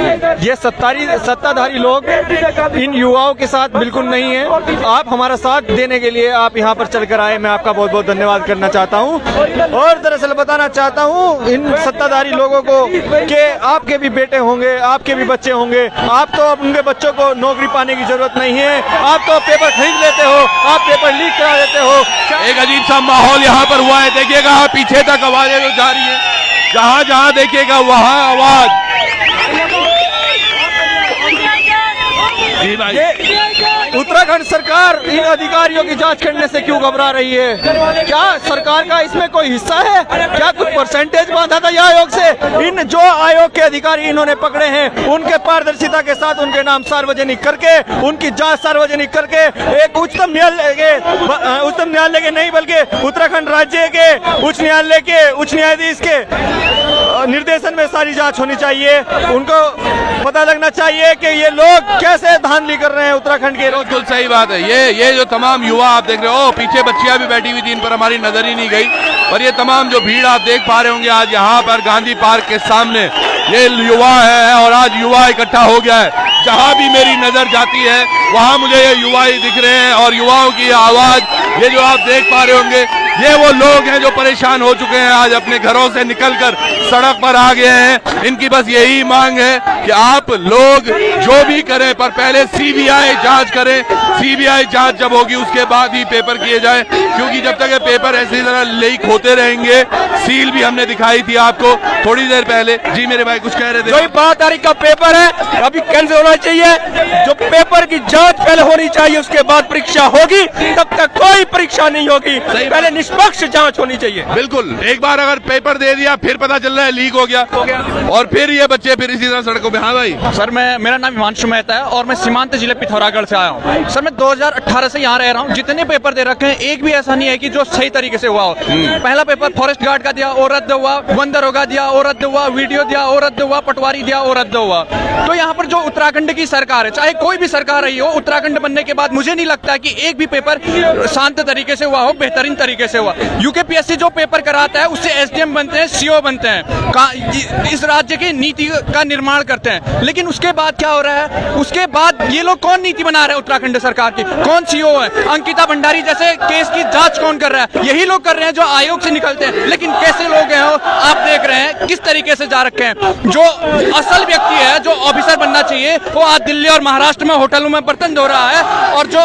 ये सत्ताधारी लोग इन युवाओं के साथ बिल्कुल नहीं है। आप हमारा साथ देने के लिए आप यहाँ पर चलकर आए, मैं आपका बहुत बहुत धन्यवाद करना चाहता हूँ। और दरअसल बताना चाहता हूँ इन सत्ताधारी लोगों को कि आपके भी बेटे होंगे, आपके भी बच्चे होंगे, आप तो उनके बच्चों को नौकरी पाने की जरूरत नहीं है, आप तो पेपर खरीद लेते हो, आप पेपर लीक करा देते हो। एक अजीब सा माहौल यहाँ पर हुआ है, देखिएगा पीछे तक आवाजें जो जा रही है, जहाँ जहाँ देखिएगा वहाँ आवाज। जी भाई उत्तराखंड सरकार इन अधिकारियों की जांच करने से क्यों घबरा रही है? क्या सरकार का इसमें कोई हिस्सा है? क्या कुछ परसेंटेज बांधा था यह आयोग से? इन जो आयोग के अधिकारी इन्होंने पकड़े हैं उनके पारदर्शिता के साथ उनके नाम सार्वजनिक करके, उनकी जांच सार्वजनिक करके एक उच्चतम न्यायालय के नहीं बल्कि उत्तराखंड राज्य के उच्च न्यायालय के उच्च न्यायाधीश के निर्देशन में सारी जांच होनी चाहिए। उनको पता लगना चाहिए कि ये लोग कैसे धांधली कर रहे हैं उत्तराखंड के। बिल्कुल सही बात है। ये जो तमाम युवा आप देख रहे हो, पीछे बच्चियां भी बैठी हुई थी, इन पर हमारी नजर ही नहीं गई। और ये तमाम जो भीड़ आप देख पा रहे होंगे आज यहाँ पर गांधी पार्क के सामने, ये युवा है और आज युवा इकट्ठा हो गया है। जहां भी मेरी नजर जाती है वहां मुझे ये युवा ही दिख रहे हैं और युवाओं की आवाज, ये जो आप देख पा रहे होंगे, ये वो लोग हैं जो परेशान हो चुके हैं, आज अपने घरों से निकलकर सड़क पर आ गए हैं। इनकी बस यही मांग है कि आप लोग जो भी करें पर पहले सीबीआई जांच करें। सीबीआई जांच जब होगी उसके बाद ही पेपर किए जाए, क्योंकि जब तक ये पेपर ऐसी तरह लीक होते रहेंगे, सील भी हमने दिखाई थी आपको थोड़ी देर पहले। जी मेरे भाई कुछ कह रहे थे? जो 12 तारीख का पेपर है अभी कैंसिल होना चाहिए। जो पेपर की जांच पहले होनी चाहिए, उसके बाद परीक्षा होगी। तब तक कोई परीक्षा नहीं होगी, पहले निष्पक्ष जांच होनी चाहिए। बिल्कुल, एक बार अगर पेपर दे दिया फिर पता चल रहा है लीक हो गया और फिर ये बच्चे फिर इसी तरह सड़कों पे। हाँ भाई सर, मेरा नाम हिमांशु मेहता है और मैं सीमांत जिले पिथौरागढ़ से आया हूँ। सर मैं 2018 से यहाँ रह रहा हूँ। जितने पेपर दे रखे हैं एक भी ऐसा नहीं है कि जो सही तरीके से हुआ हो। पहला पेपर फॉरेस्ट गार्ड का दिया और रद्द हुआ, वन दरोगा दिया और रद्द हुआ, वीडियो दिया और रद्द हुआ, पटवारी दिया और रद्द हुआ। तो यहाँ पर जो उत्तराखंड की सरकार है, चाहे कोई भी सरकार रही हो, उत्तराखंड बनने के बाद मुझे नहीं लगता कि एक भी पेपर शांत तरीके से हुआ हो, बेहतरीन तरीके से हुआ। यूकेपीएससी जो पेपर कराता है उससे एसडीएम बनते हैं, सीओ बनते हैं, इस राज्य की नीति का निर्माण करते हैं। लेकिन उसके बाद क्या हो रहा है? उसके बाद ये लोग कौन नीति बना रहे हैं उत्तराखंड सरकार की? कौन सीओ है? अंकिता भंडारी जैसे केस की जांच कौन कर रहा है? यही लोग कर रहे हैं जो आयोग से निकलते हैं। लेकिन कैसे लोग हैं आप देख रहे हैं किस तरीके से जा रखे हैं। जो असल व्यक्ति है, जो ऑफिसर बनना चाहिए, वो आज दिल्ली और महाराष्ट्र में होटलों में बर्तन धो रहा है और जो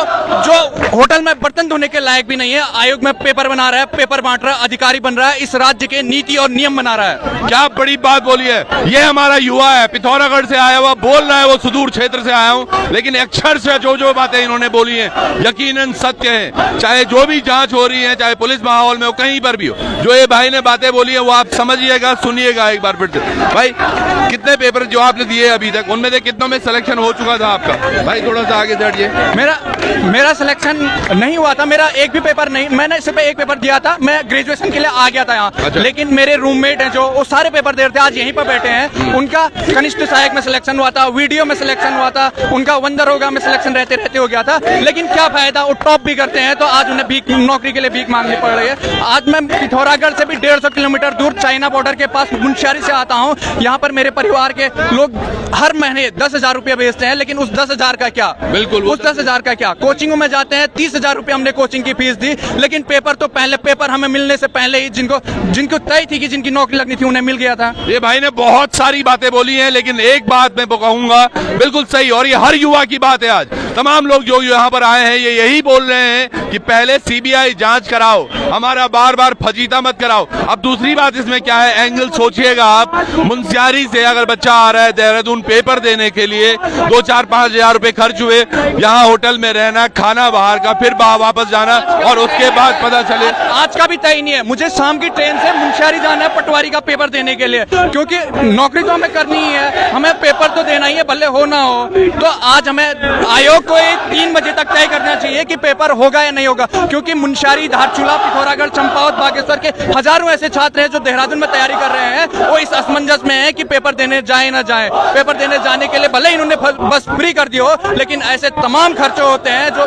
होटल में बर्तन धोने के लायक भी नहीं है, आयोग में पेपर बना रहा है, पेपर बांट रहा है, अधिकारी बन रहा है, इस राज्य के नीति और नियम बना रहा है। क्या बड़ी बात बोली है। ये हमारा युवा है, पिथौरागढ़ से आया हुआ, बोल रहा है वो सुदूर क्षेत्र से आया हूँ, लेकिन अक्षर से जो बातें इन्होंने बोली हैं यकीनन सत्य है। चाहे जो भी जांच हो रही है, चाहे पुलिस माहौल में हो, कहीं पर भी हो, जो ये भाई ने बातें बोली है वो आप समझिएगा, सुनिएगा एक बार फिर से। भाई कितने पेपर जो आपने दिए अभी तक, उनमें से कितनों में सिलेक्शन हो चुका था आपका? भाई थोड़ा सा आगे से हटिए। मेरा सिलेक्शन नहीं हुआ था, मेरा एक भी पेपर नहीं। मैंने सिर्फ एक पेपर दिया था, मैं ग्रेजुएशन के लिए आ गया था यहाँ। अच्छा। लेकिन मेरे रूममेट हैं जो वो सारे पेपर दे रहे थे, आज यहीं पर बैठे हैं। उनका कनिष्ठ सहायक में सिलेक्शन हुआ था, वीडियो में सिलेक्शन हुआ था, उनका वन दरोगा में सिलेक्शन रहते रहते हो गया था। लेकिन क्या फायदा, वो टॉप भी करते हैं तो आज उन्हें भीख, नौकरी के लिए भीख मांगनी पड़ रही है। आज मैं पिथौरागढ़ से भी 150 किलोमीटर दूर चाइना बॉर्डर के पास मुंशियारी से आता हूँ। यहाँ पर मेरे परिवार के लोग हर महीने 10,000 रुपया भेजते हैं, लेकिन उस 10,000 का क्या? बिल्कुल, उस 10,000 का क्या? कोचिंगों में जाते हैं, 30,000 रुपया हमने कोचिंग की फीस दी, लेकिन पेपर तो पहले, पेपर हमें मिलने से पहले ही जिनको तय थी कि जिनकी नौकरी लगनी थी उन्हें मिल गया था। ये भाई ने बहुत सारी बातें बोली हैं, लेकिन एक बात मैं कहूंगा बिल्कुल सही, और ये हर युवा की बात है। आज तमाम लोग जो यहाँ पर आए हैं ये यही बोल रहे हैं कि पहले सीबीआई जांच कराओ, हमारा बार बार फजीता मत कराओ। अब दूसरी बात इसमें क्या है, एंगल सोचिएगा आप, मुंशियारी से अगर बच्चा आ रहा है देहरादून पेपर देने के लिए, 2-4-5 हजार रुपए खर्च हुए, यहाँ होटल में रहना, खाना बाहर का, फिर वापस जाना, और उसके बाद पता चले आज का भी तय नहीं है। मुझे शाम की ट्रेन से मुंशियारी जाना है पटवारी का पेपर देने के लिए, क्योंकि नौकरी तो हमें करनी ही है, हमें पेपर तो देना ही है, भले हो ना हो। तो आज हमें आयोग को 3 बजे तक तय करना चाहिए कि पेपर होगा या नहीं होगा, क्योंकि मुंशियारी, धारचूला, पिथौरागढ़, चंपावत, बागेश्वर के हजारों ऐसे छात्र हैं जो देहरादून में तैयारी कर रहे हैं। वो इस असमंजस में है कि पेपर देने जाए ना जाए। पेपर देने जाने के लिए भले इन्होंने बस फ्री कर दी हो, लेकिन ऐसे तमाम खर्चे होते हैं जो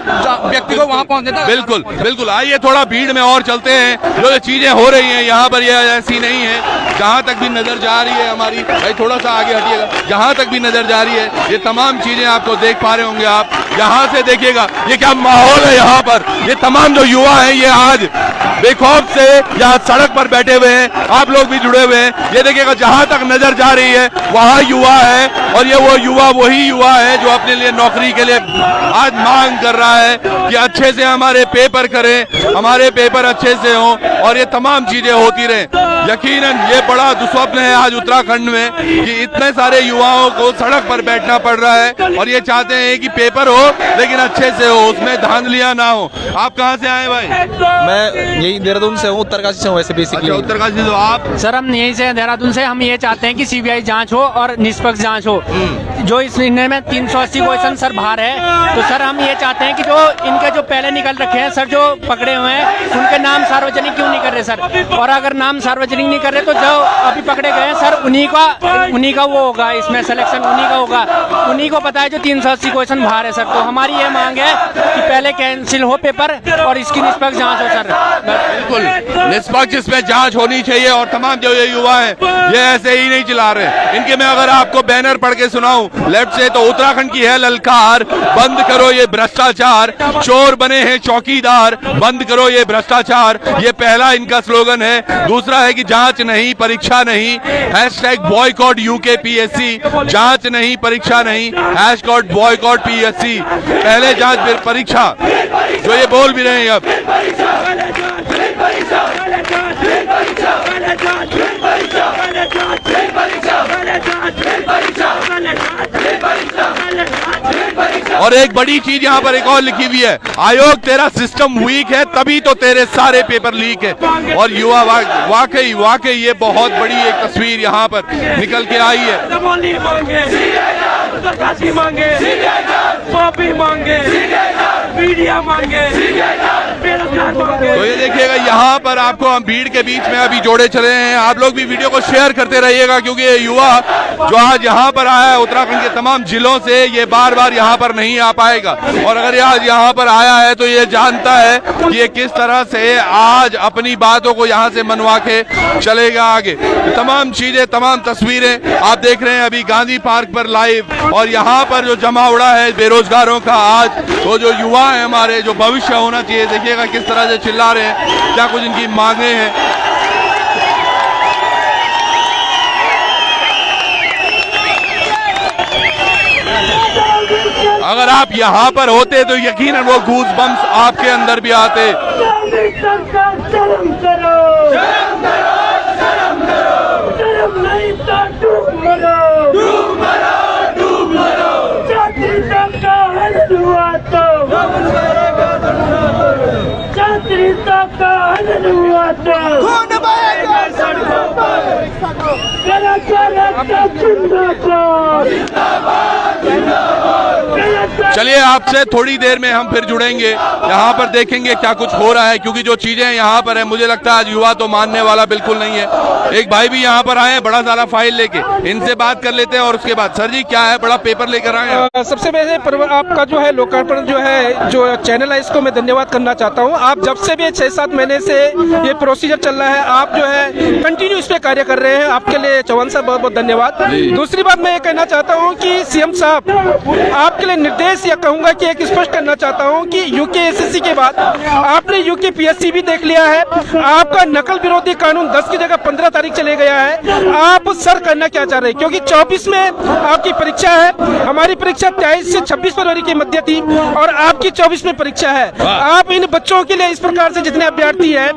व्यक्ति को वहां पहुंचने तक। बिल्कुल बिल्कुल, आइए थोड़ा भीड़ में और चलते हैं। जो चीजें हो रही हैं यहाँ पर, ये ऐसी नहीं है। जहाँ तक भी नजर जा रही है हमारी, भाई थोड़ा सा आगे हटिएगा, जहाँ तक भी नजर जा रही है ये तमाम चीजें आपको देख पा रहे होंगे आप। यहाँ से देखिएगा ये क्या माहौल है यहाँ पर। ये तमाम जो युवा हैं ये आज बेखौफ से यहाँ सड़क पर बैठे हुए हैं, आप लोग भी जुड़े हुए हैं। ये देखिएगा जहाँ तक नजर जा रही है वहाँ युवा है, और ये वो युवा वही युवा है जो अपने लिए नौकरी के लिए आज मांग कर रहा है कि अच्छे से हमारे पेपर करें, हमारे पेपर अच्छे से हों और ये तमाम चीजें होती रहें। यकीनन ये बड़ा दुस्वप्न है आज उत्तराखंड में कि इतने सारे युवाओं को सड़क पर बैठना पड़ रहा है और ये चाहते हैं कि पेपर हो लेकिन अच्छे से हो, उसमें धांधलियां ना हो। आप कहाँ से आए भाई? मैं यही देहरादून से हूँ, उत्तरकाशी से हूँ वैसे बेसिकली। उत्तरकाशी से। आप? सर हम यहीं से देहरादून से, हम ये चाहते हैं कि सीबीआई जांच हो और निष्पक्ष जांच हो। जो इस निर्णय में 380 क्वेश्चन सर बाहर है, तो सर हम ये चाहते हैं कि जो इनके जो पहले निकल रखे हैं सर, जो पकड़े हुए हैं उनके नाम सार्वजनिक क्यों नहीं कर रहे सर? और अगर नाम सार्वजनिक नहीं कर रहे तो जो अभी पकड़े गए हैं सर उन्हीं का वो होगा, इसमें सिलेक्शन उन्हीं का होगा, उन्हीं को पता है जो 380 क्वेश्चन बाहर है सर। तो हमारी ये मांग है कि पहले कैंसिल हो पेपर और इसकी निष्पक्ष जांच हो सर। बिल्कुल निष्पक्ष इसमें जांच होनी चाहिए और तमाम जो ये युवा हैं ये ऐसे ही नहीं चला रहे। इनके मैं अगर आपको बैनर पढ़ के सुनाऊं लेफ्ट से, तो उत्तराखंड की है ललकार, बंद करो ये भ्रष्टाचार, चोर बने हैं चौकीदार, बंद करो ये भ्रष्टाचार, ये पहला इनका स्लोगन है। दूसरा है कि जांच नहीं परीक्षा नहीं, #बॉयकॉट यूकेपीएससी, जांच नहीं परीक्षा नहीं, #बॉयकॉट पीएससी, पहले जांच फिर परीक्षा, जो ये बोल भी रहे हैं अब। और एक बड़ी चीज यहाँ पर एक और लिखी हुई है, आयोग तेरा सिस्टम वीक है तभी तो तेरे सारे पेपर लीक है। और युवा वाकई ये बहुत बड़ी एक तस्वीर यहाँ पर निकल के आई है। तो ये देखिएगा यहाँ पर आपको हम भीड़ के बीच में अभी जोड़े चले हैं। आप लोग भी वीडियो को शेयर करते रहिएगा क्योंकि ये युवा जो आज यहाँ पर आया है उत्तराखंड के तमाम जिलों से, ये बार बार यहाँ पर नहीं आ पाएगा। और अगर आज यहाँ पर आया है तो ये जानता है कि ये किस तरह से आज अपनी बातों को यहाँ से मनवा के चलेगा आगे। तमाम चीजें, तमाम तस्वीरें आप देख रहे हैं अभी गांधी पार्क पर लाइव। और यहाँ पर जो जमावड़ा है बेरोजगारों का आज, तो जो युवा है हमारे, जो भविष्य होना चाहिए, देखिएगा किस तरह से चिल्ला रहे हैं, क्या कुछ इनकी मांगे हैं। अगर आप यहाँ पर होते तो यकीनन वो गूज बम्स आपके अंदर भी आते। चलिए आपसे थोड़ी देर में हम फिर जुड़ेंगे, यहाँ पर देखेंगे क्या कुछ हो रहा है, क्योंकि जो चीजें यहाँ पर है मुझे लगता है आज युवा तो मानने वाला बिल्कुल नहीं है। एक भाई भी यहाँ पर आए हैं बड़ा सारा फाइल लेके, इनसे बात कर लेते हैं। और उसके बाद सर जी क्या है, बड़ा पेपर लेकर आए हैं? सबसे पहले आपका जो है लोकार्पण जो है जो चैनल है इसको मैं धन्यवाद करना चाहता हूँ। आप जब से भी 6-7 महीने से ये प्रोसीजर चल रहा है, आप जो है कंटिन्यू इस पे कार्य कर रहे हैं, आपके लिए चौहान साहब बहुत बहुत धन्यवाद। दूसरी बात मैं ये कहना चाहता हूँ कि सीएम साहब आपके लिए निर्देश या कहूंगा कि एक स्पष्ट करना चाहता हूं कि यूकेएसएससी के बाद आपने यूकेपीएससी भी देख लिया है। आपका नकल विरोधी कानून 10 की जगह 15 तारीख चले गया है। आप सर करना क्या चाह रहे हैं, क्योंकि 24 में आपकी परीक्षा है, हमारी परीक्षा 23 से 26 फरवरी के मध्य थी और आपकी 24 में परीक्षा है। आप इन बच्चों के लिए इस प्रकार से जितने अभ्यर्थी है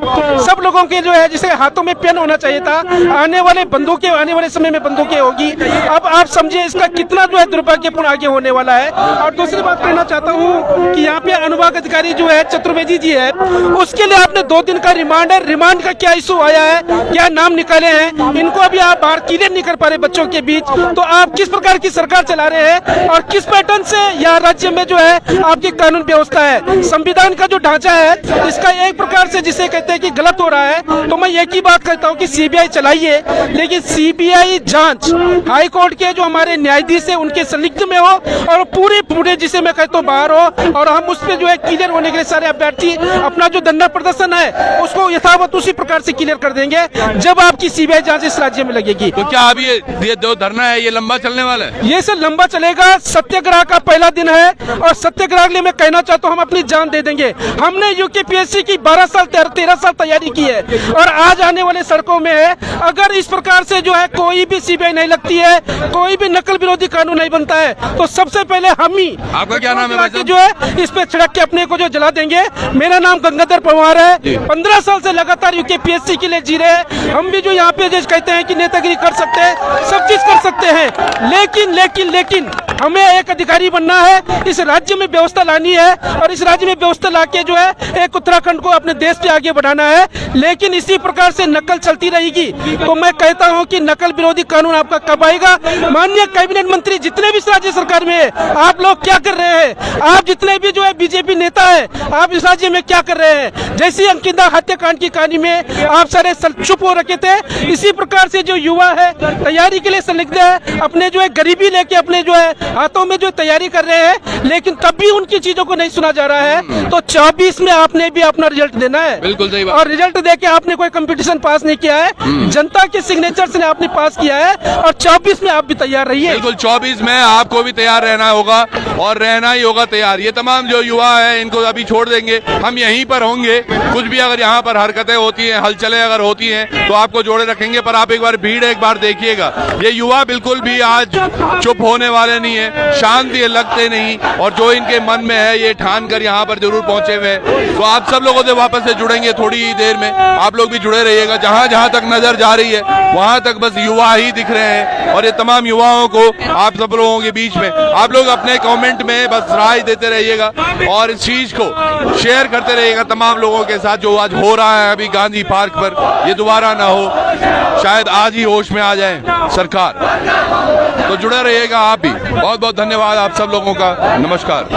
सब लोगों के जो है जिसे हाथों में पेन होना चाहिए था, आने वाले समय में बंदूकें होगी। अब आप समझिए इसका कितना जो है दुर्भाग्यपूर्ण आगे होने वाला है। और दूसरी बात कहना चाहता हूं कि यहाँ पे अनुभाग अधिकारी जो है चतुर्वेदी जी है, उसके लिए आपने 2 दिन का रिमांड है। रिमांड का क्या इशू आया है, क्या नाम निकाले हैं, इनको अभी आप बाहर क्लियर नहीं कर पा रहे बच्चों के बीच। तो आप किस प्रकार की सरकार चला रहे हैं और किस पैटर्न से यहाँ राज्य में जो है आपकी कानून व्यवस्था है, संविधान का जो ढांचा है, इसका एक प्रकार से जिसे कहते हैं कि गलत हो रहा है। तो मैं एक ही बात कहता हूँ कि सीबीआई चलाइए, लेकिन सीबीआई जांच हाई कोर्ट के जो हमारे न्यायाधीश है उनके संलिग्ध में हो और पूरे जिसे मैं कहता हूँ बाहर हो, और हम उस पर जो है क्लियर होने के लिए सारे अभ्यर्थी अपना जो धरना प्रदर्शन है उसको यथावत उसी प्रकार से क्लियर कर देंगे जब आपकी सीबीआई जांच इस राज्य में लगेगी। तो क्या अभी ये जो धरना है ये लंबा चलने वाला है? ये सर लंबा चलेगा। सत्याग्रह का पहला दिन है और सत्याग्रह के लिए मैं कहना चाहता हूँ हम अपनी जान दे देंगे। हमने यूकेपीएससी की 13 साल तैयारी की है और आज आने वाले सड़कों में है। अगर इस प्रकार से जो है कोई भी सीबीआई नहीं लगती है, कोई भी नकल विरोधी कानून नहीं बनता है, तो सबसे पहले हम ही आपका क्या नाम है भाई साहब? जो है इस पे छिड़क के अपने को जो जला देंगे। मेरा नाम गंगाधर पवार है। 15 साल से लगातार यूकेपीएससी के लिए जी रहे हैं। हम भी जो यहाँ पे जो कहते हैं कि नेतागिरी कर सकते हैं, सब चीज कर सकते हैं, लेकिन लेकिन लेकिन हमें एक अधिकारी बनना है, इस राज्य में व्यवस्था लानी है और इस राज्य में व्यवस्था लाके जो है एक उत्तराखंड को अपने देश पे आगे बढ़ाना है। लेकिन इसी प्रकार से नकल चलती रहेगी तो मैं कहता हूं कि नकल विरोधी कानून आपका कब आएगा? माननीय कैबिनेट मंत्री जितने भी इस राज्य सरकार में है, आप लोग क्या कर रहे हैं? आप जितने भी जो है बीजेपी नेता है, आप इस राज्य में क्या कर रहे हैं? जैसी अंकिता हत्याकांड की कहानी में आप सारे चुप हो रखे थे, इसी प्रकार से जो युवा है तैयारी के लिए संलिग्ध है, अपने जो है गरीबी लेके अपने जो है हाथों में जो तैयारी कर रहे हैं, लेकिन तब भी उनकी चीजों को नहीं सुना जा रहा है। तो 24 में आपने भी अपना रिजल्ट देना है। बिल्कुल सही बात। और रिजल्ट देके आपने कोई कंपटीशन पास नहीं किया है, जनता के सिग्नेचर से आपने पास किया है और 24 में आप भी तैयार रहिए। बिल्कुल 24 में आपको भी तैयार रहना होगा और रहना ही होगा तैयार। ये तमाम जो युवा है इनको अभी छोड़ देंगे, हम यहीं पर होंगे। कुछ भी अगर यहाँ पर हरकतें होती हैं, हलचलें अगर होती हैं तो आपको जोड़े रखेंगे। पर आप एक बार भीड़ एक बार देखिएगा, ये युवा बिल्कुल भी आज चुप होने वाले नहीं है, शांत ये लगते नहीं और जो इनके मन में है ये ठान कर यहाँ पर जरूर पहुंचे हुए हैं। तो आप सब लोगों से वापस से जुड़ेंगे थोड़ी ही देर में, आप लोग भी जुड़े रहिएगा। जहां जहां तक नजर जा रही है वहां तक बस युवा ही दिख रहे हैं और ये तमाम युवाओं को आप सब लोगों के बीच में आप लोग अपने कमेंट में बस राय देते रहिएगा और इस चीज को शेयर करते रहिएगा तमाम लोगों के साथ। जो आज हो रहा है अभी गांधी पार्क पर, ये दोबारा ना हो, शायद आज ही होश में आ जाए सरकार। तो जुड़े रहिएगा आप भी। बहुत बहुत धन्यवाद आप सब लोगों का। नमस्कार।